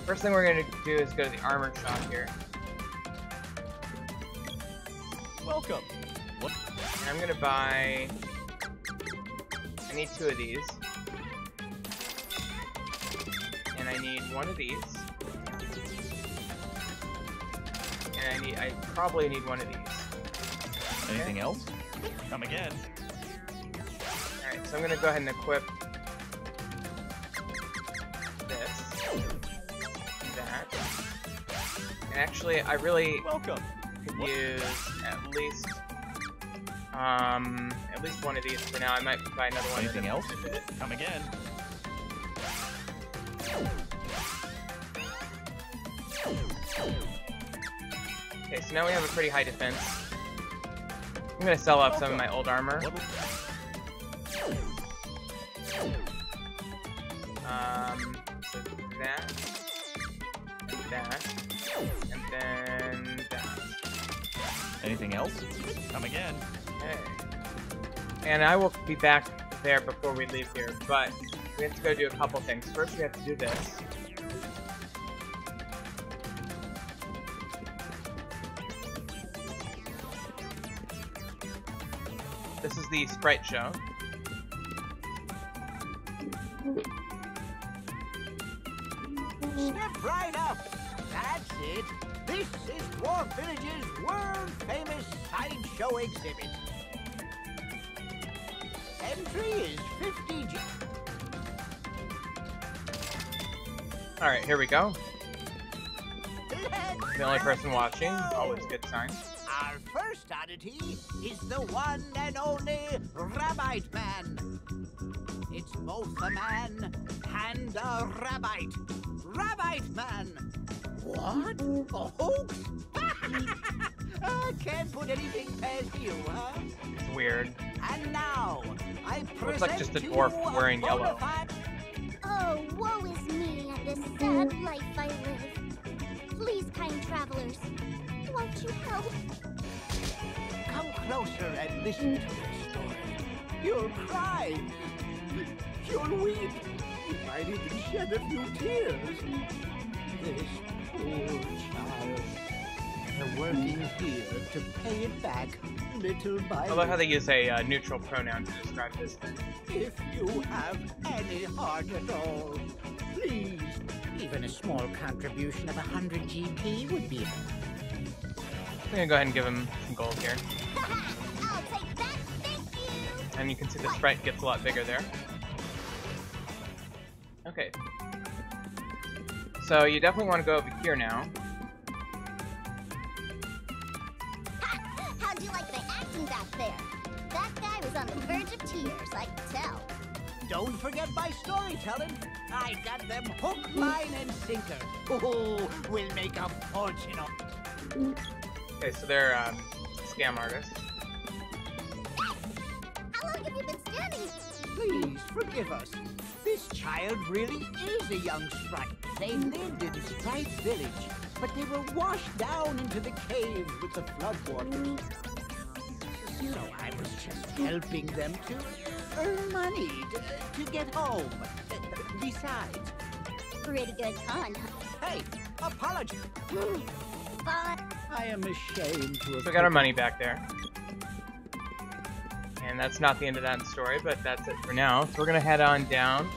First thing we're gonna do is go to the armor shop here. Welcome. And I'm gonna buy. I need 2 of these, and I need 1 of these. And I probably need 1 of these. Okay. Anything else? Come again. Alright, so I'm gonna go ahead and equip this. That. And actually, I really could use at least 1 of these for now. I might buy another one. Anything else? Come again. Okay, so now we have a pretty high defense. I'm gonna sell off some of my old armor. So that, and that, and then that. Anything else? Come again. Okay. And I will be back there before we leave here, but we have to go do a couple things. First, we have to do this. This is the sprite show. Step right up. That's it. This is Dwarf Village's world-famous sideshow exhibit. Entry is 50 G. Alright, here we go. The only person watching, always good sign. Our first oddity is the one and only Rabbite Man. It's both a man and a rabbite. Rabbite Man! What? A hoax? I can't put anything past you, huh? It's weird. And now, I present looks like just a dwarf wearing yellow. Oh, woe is me and a sad life I live. Please, kind travelers, won't you help? Come closer and listen to their story. You'll cry. You'll weep. You might even shed a few tears. This poor child. They're working here to pay it back, little by I love how they use a neutral pronoun to describe this. If you have any heart at all, please. Even a small contribution of 100 GP would be. I'm gonna go ahead and give him some gold here. I'll take that, thank you! And you can see the sprite gets a lot bigger there. Okay. So you definitely want to go over here now. How'd you like the acting back there? That guy was on the verge of tears, I can tell. Don't forget my storytelling. I got them hook, line, and sinker. Oh, we'll make a fortune on. Okay, so they're scam artists. How long have you been standing? Please forgive us. This child really is a young sprite. They lived in Sprite's village, but they were washed down into the caves with the floodwaters. So I was just helping them to earn money to get home. Besides, pretty good con. Hey, apology. But I am ashamed to have. So we got our money back there. And that's not the end of that story, but that's it for now. So we're gonna head on down,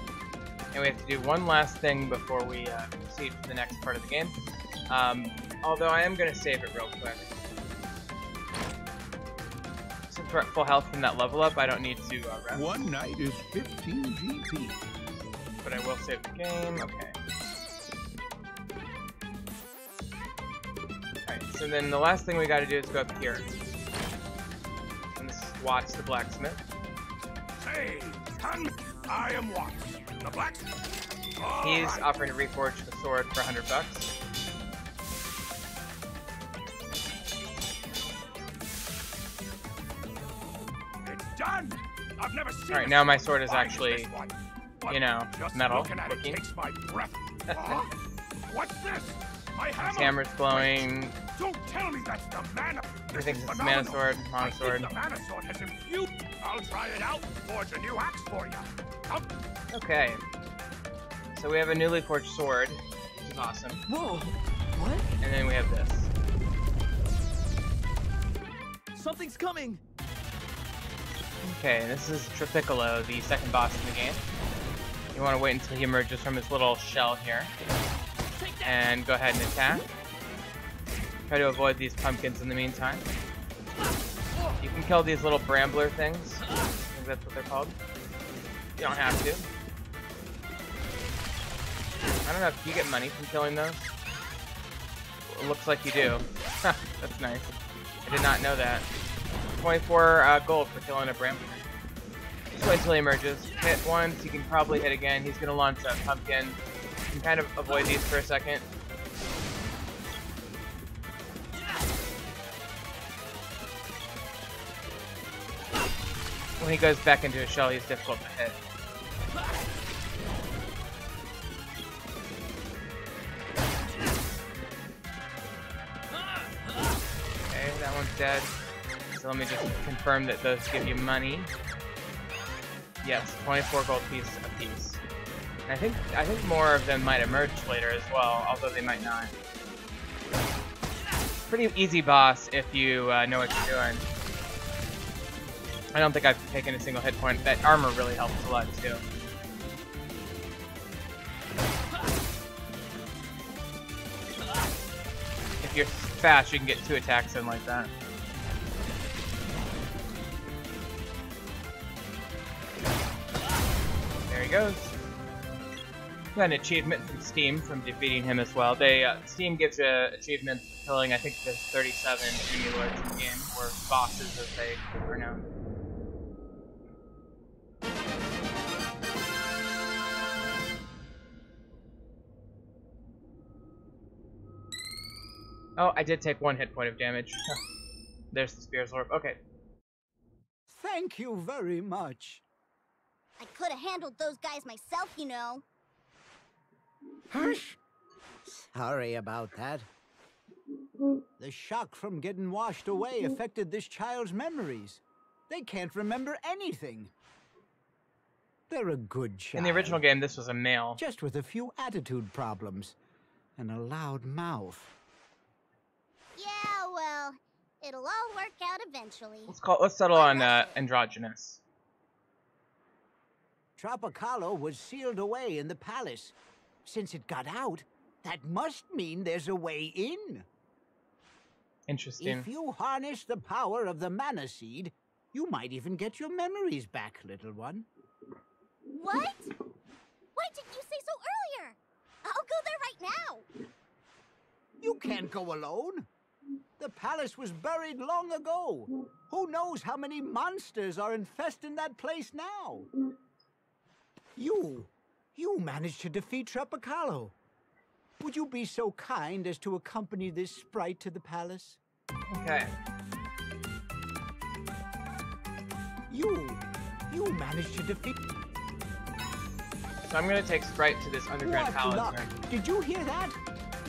and we have to do one last thing before we proceed to the next part of the game. Although I am gonna save it real quick. Since we're at full health from that level up, I don't need to rest. One night is 15 GP. But I will save the game. Okay. Alright, so then the last thing we gotta do is go up here. And this is Watts the blacksmith. Say, come. I am Watts, the blacksmith. He's offering to reforge the sword for $100 bucks. It's done. I've never seen. Alright, now my sword is actually, you know, metal looking. Takes my breath. What's this? My hammer. His hammer's glowing. Don't tell me that's the mana. He thinks it's mana sword, mono sword. The mana sword has infused. I'll try it out. Forge a new axe for you. Okay. So we have a newly forged sword, which is awesome. Whoa! What? And then we have this. Something's coming! Okay, this is Tripiccolo, the second boss in the game. You want to wait until he emerges from his little shell here. And go ahead and attack. Try to avoid these pumpkins in the meantime. You can kill these little brambler things. I think that's what they're called. You don't have to. I don't know if you get money from killing those. It looks like you do. That's nice. I did not know that. 24 gold for killing a brambler. Just wait until he emerges. Hit once, you can probably hit again. He's gonna launch a pumpkin. You can kind of avoid these for a second. When he goes back into his shell, he's difficult to hit. Okay, that one's dead. So let me just confirm that those give you money. Yes, 24 gold piece a piece. And I think more of them might emerge later as well, although they might not. Pretty easy boss if you know what you're doing. I don't think I've taken a single hit point. That armor really helps a lot too. If you're fast, you can get 2 attacks in like that. There he goes. Got an achievement from Steam from defeating him as well. Steam gives you achievements for killing, I think there's 37 enemy lords in the game, or bosses as they are known. Oh, I did take 1 hit point of damage. There's the Spear's Orb. Okay. Thank you very much. I could have handled those guys myself, you know. Hush! Sorry about that. The shock from getting washed away affected this child's memories. They can't remember anything. They're a good child. In the original game, this was a male. Just with a few attitude problems and a loud mouth. Yeah, well, it'll all work out eventually. Let's settle on androgynous. Tropicalo was sealed away in the palace. Since it got out, that must mean there's a way in. Interesting. If you harness the power of the mana seed, you might even get your memories back, little one. What? Why didn't you say so earlier? I'll go there right now. You can't go alone. The palace was buried long ago. Who knows how many monsters are infesting that place now? You managed to defeat Tropicalo. Would you be so kind as to accompany this sprite to the palace? Okay. You managed to defeat... So I'm gonna take Sprite to this underground palace. Luck. Did you hear that?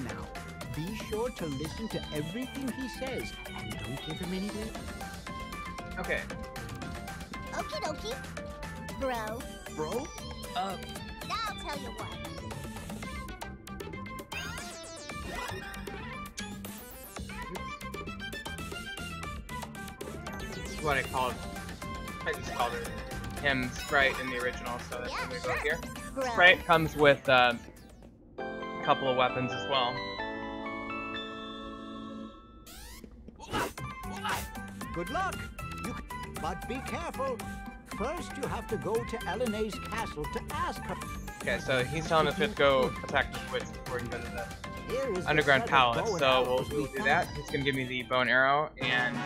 Now, be sure to listen to everything he says, and don't give him any lip. Okay. Okie dokie. Bro. Bro? I'll tell you what. This is what I just called him Sprite in the original, so that's what we go here. Bro. Sprite comes with a couple of weapons as well. Good luck. But be careful. First, you have to go to Elena's castle to ask her. Okay, so he's telling us we have to go attack the witch before we go to the underground palace. So we'll do that. He's gonna give me the bow and arrow, and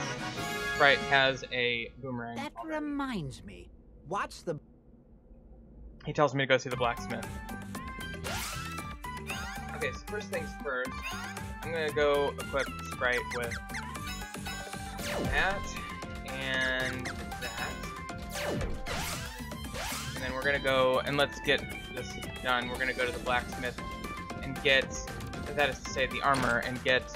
Sprite has a boomerang. That reminds me. What's the... He tells me to go see the blacksmith. Okay, so first things first, I'm gonna go equip Sprite with that and that. And then we're gonna go, and let's get this done. We're gonna go to the blacksmith and get, that is to say, the armor, and get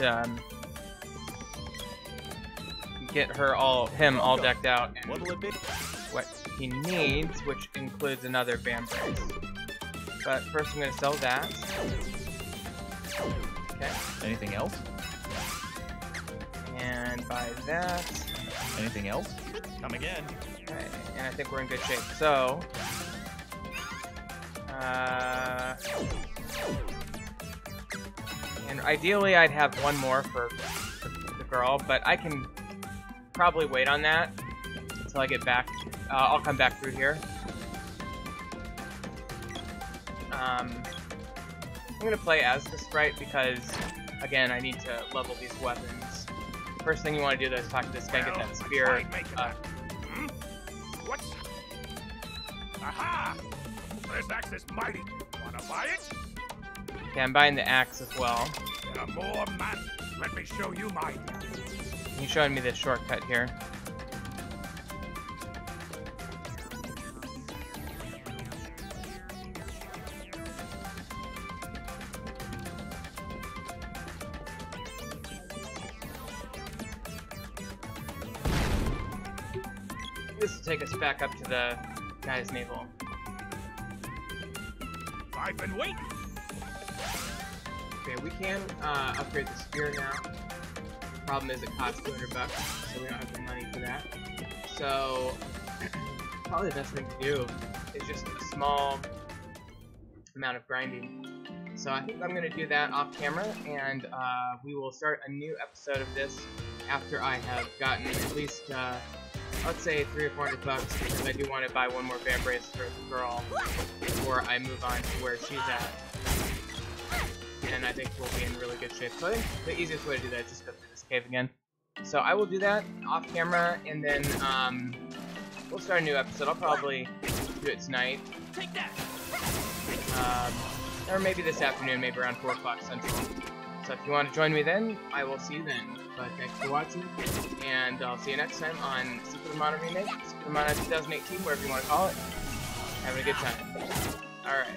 him all decked out, and what he needs, which includes another vambrace. But first, I'm gonna sell that. Okay. Anything else? And buy that. Anything else? Come again. Okay, and I think we're in good shape. So, and ideally I'd have one more for the girl, but I can probably wait on that until I get back. I'll come back through here. I'm gonna play as the Sprite because, again, I need to level these weapons. First thing you want to do though is talk to this guy, get that spear. What's... Aha! This axe is mighty. Wanna buy it? Okay, I'm buying the axe as well. There are more man. Let me show you mine. He's showing me this shortcut here. This will take us back up to the guy's navel. I've been waiting. Okay, we can upgrade the spear now. Problem is it costs $200, so we don't have the money for that. So probably the best thing to do is just a small amount of grinding. So I think I'm going to do that off camera, and we will start a new episode of this after I have gotten at least let's say $300 or $400, because I do want to buy one more vambrace for the girl before I move on to where she's at. And I think we'll be in really good shape. So I think the easiest way to do that is just go through this cave again. So I will do that off camera, and then we'll start a new episode. I'll probably do it tonight. Take that. Or maybe this afternoon, maybe around 4 o'clock Central. So if you want to join me then, I will see you then. But thanks for watching, and I'll see you next time on Secret of Mana Remake, Secret of Mana 2018, whatever you want to call it. Having a good time. Alright.